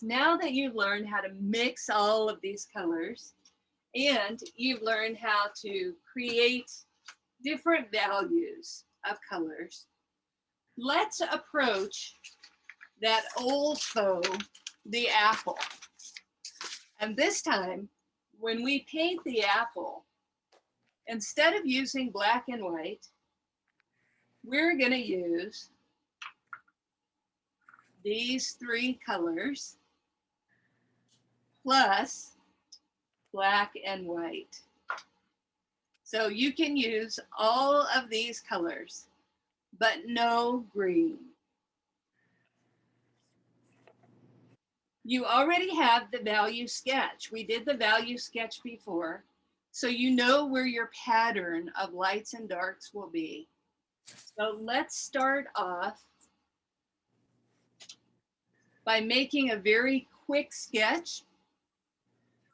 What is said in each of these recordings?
Now that you've learned how to mix all of these colors and you've learned how to create different values of colors, let's approach that old foe, the apple. And this time, when we paint the apple, instead of using black and white, we're going to use these three colors plus black and white. So you can use all of these colors, but no green. You already have the value sketch. We did the value sketch before, so you know where your pattern of lights and darks will be. So let's start off by making a very quick sketch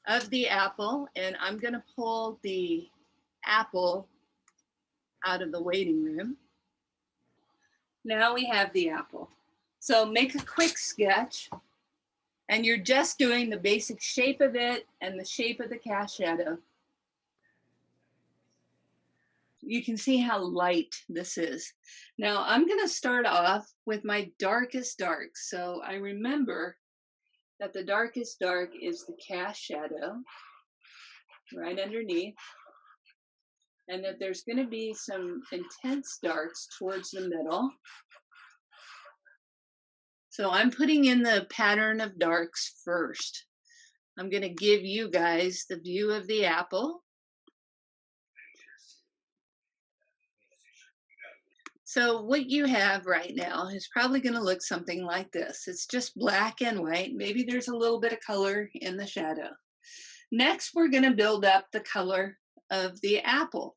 of the apple, and I'm going to pull the apple out of the waiting room. Now we have the apple. So make a quick sketch, and you're just doing the basic shape of it and the shape of the cast shadow. You can see how light this is. Now I'm going to start off with my darkest dark. So I remember that the darkest dark is the cast shadow right underneath, and that there's going to be some intense darks towards the middle. So I'm putting in the pattern of darks first. I'm going to give you guys the view of the apple. So what you have right now is probably going to look something like this. It's just black and white. Maybe there's a little bit of color in the shadow. Next, we're going to build up the color of the apple.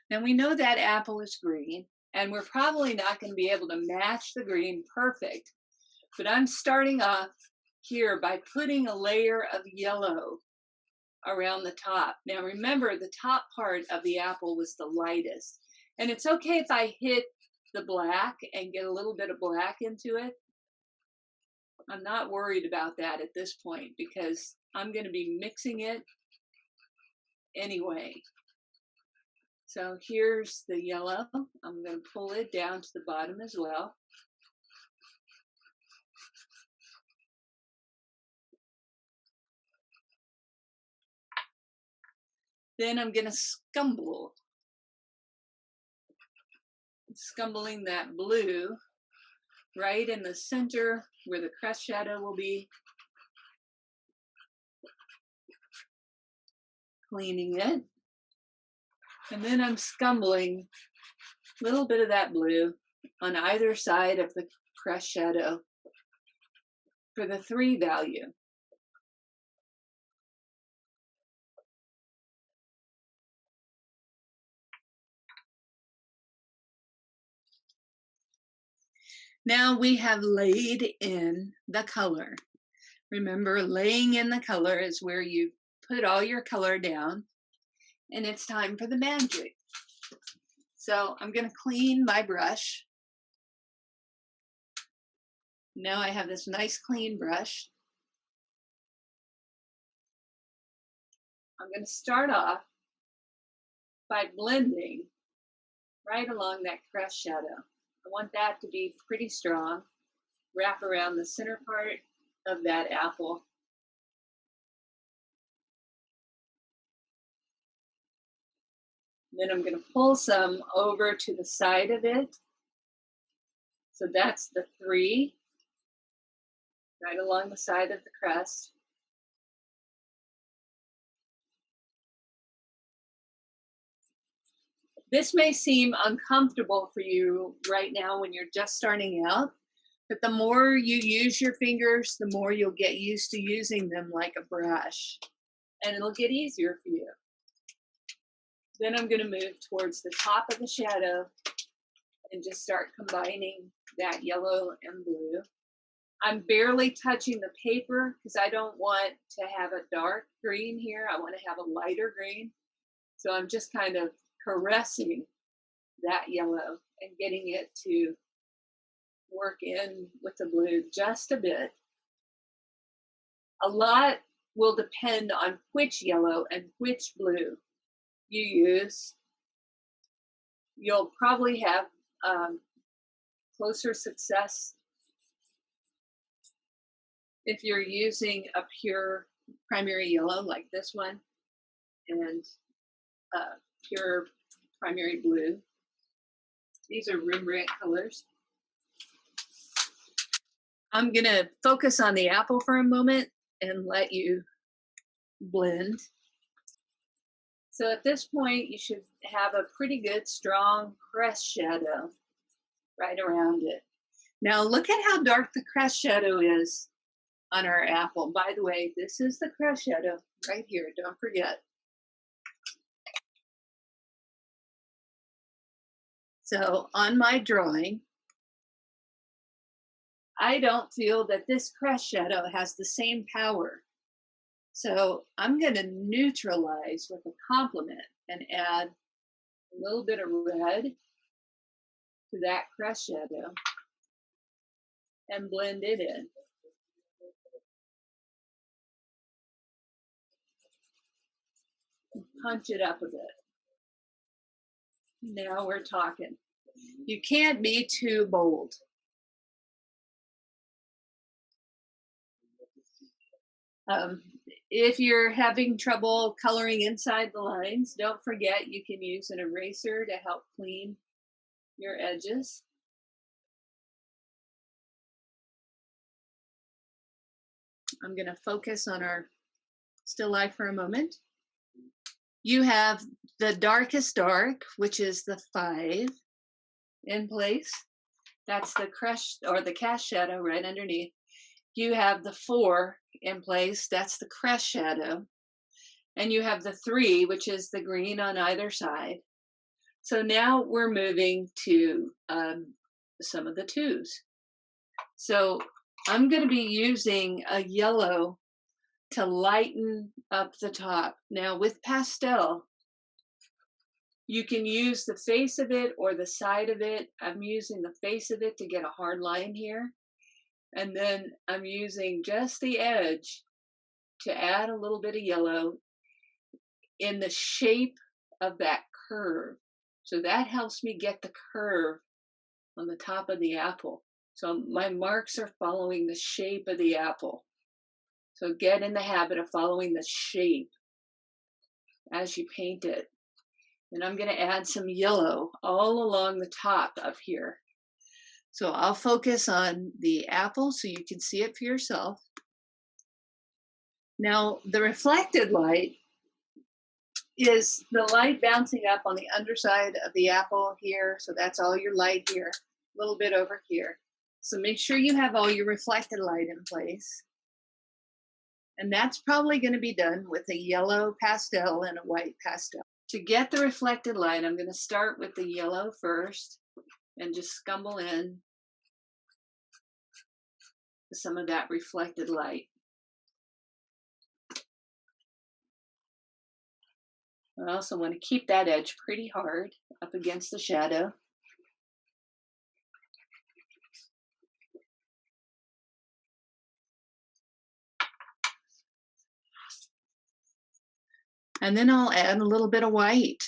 Now we know that apple is green, and we're probably not going to be able to match the green perfect, but I'm starting off here by putting a layer of yellow around the top. Now remember, the top part of the apple was the lightest, and it's okay if I hit the black and get a little bit of black into it. I'm not worried about that at this point because I'm going to be mixing it anyway. So here's the yellow. I'm going to pull it down to the bottom as well. Then I'm going to scumbling that blue right in the center where the crest shadow will be. Cleaning it. And then I'm scumbling a little bit of that blue on either side of the crest shadow for the 3 value. Now we have laid in the color. Remember, laying in the color is where you put all your color down, and it's time for the magic. So I'm going to clean my brush. Now I have this nice clean brush. I'm going to start off by blending right along that crest shadow. I want that to be pretty strong. Wrap around the center part of that apple. Then I'm going to pull some over to the side of it. So that's the 3 right along the side of the crest. This may seem uncomfortable for you right now when you're just starting out, but the more you use your fingers, the more you'll get used to using them like a brush, and it'll get easier for you. Then I'm going to move towards the top of the shadow and just start combining that yellow and blue. I'm barely touching the paper because I don't want to have a dark green here. I want to have a lighter green. So I'm just kind of caressing that yellow and getting it to work in with the blue just a bit. A lot will depend on which yellow and which blue you use. You'll probably have closer success if you're using a pure primary yellow like this one and pure primary blue. These are Rembrandt colors. I'm gonna focus on the apple for a moment and let you blend. So at this point, you should have a pretty good strong crest shadow right around it. Now look at how dark the crest shadow is on our apple. By the way, this is the crest shadow right here, don't forget. So on my drawing, I don't feel that this crest shadow has the same power. So I'm going to neutralize with a complement and add a little bit of red to that crest shadow and blend it in. Punch it up a bit. Now we're talking. You can't be too bold. If you're having trouble coloring inside the lines, don't forget you can use an eraser to help clean your edges. I'm going to focus on our still life for a moment. You have the darkest dark, which is the 5 in place. That's the crest or the cast shadow right underneath. You have the 4 in place. That's the crest shadow. And you have the 3, which is the green on either side. So now we're moving to some of the 2s. So I'm going to be using a yellow to lighten up the top. Now with pastel, you can use the face of it or the side of it. I'm using the face of it to get a hard line here. And then I'm using just the edge to add a little bit of yellow in the shape of that curve. So that helps me get the curve on the top of the apple. So my marks are following the shape of the apple. So get in the habit of following the shape as you paint it. And I'm going to add some yellow all along the top of here. So I'll focus on the apple so you can see it for yourself. Now the reflected light is the light bouncing up on the underside of the apple here. So that's all your light here, a little bit over here. So make sure you have all your reflected light in place. And that's probably going to be done with a yellow pastel and a white pastel. To get the reflected light, I'm going to start with the yellow first and just scumble in some of that reflected light. I also want to keep that edge pretty hard up against the shadow. And then I'll add a little bit of white.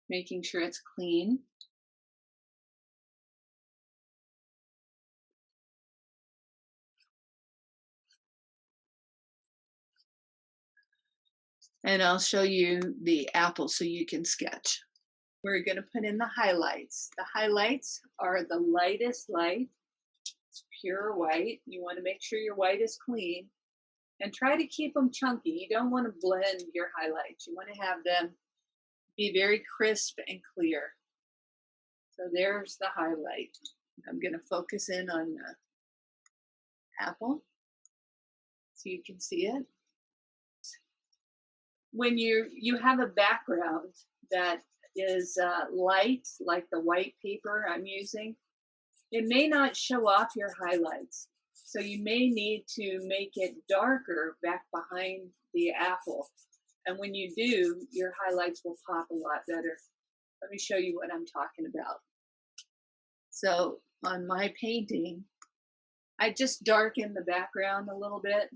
Making sure it's clean. And I'll show you the apple so you can sketch. We're going to put in the highlights. The highlights are the lightest light. It's pure white. You want to make sure your white is clean and try to keep them chunky. You don't want to blend your highlights. You want to have them be very crisp and clear. So there's the highlight. I'm going to focus in on the apple so you can see it. When you have a background that is light, like the white paper I'm using, it may not show off your highlights. So you may need to make it darker back behind the apple. And when you do, your highlights will pop a lot better. Let me show you what I'm talking about. So on my painting, I just darken the background a little bit,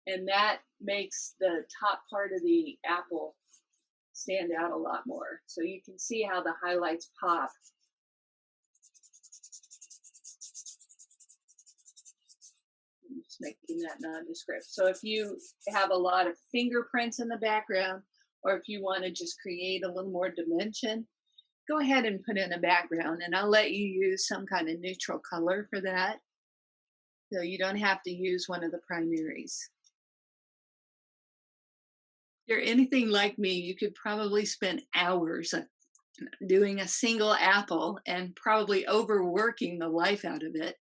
and that makes the top part of the apple stand out a lot more. So you can see how the highlights pop. I'm just making that nondescript. So if you have a lot of fingerprints in the background, or if you want to just create a little more dimension, go ahead and put in a background, and I'll let you use some kind of neutral color for that. So you don't have to use one of the primaries. If you're anything like me, you could probably spend hours doing a single apple and probably overworking the life out of it.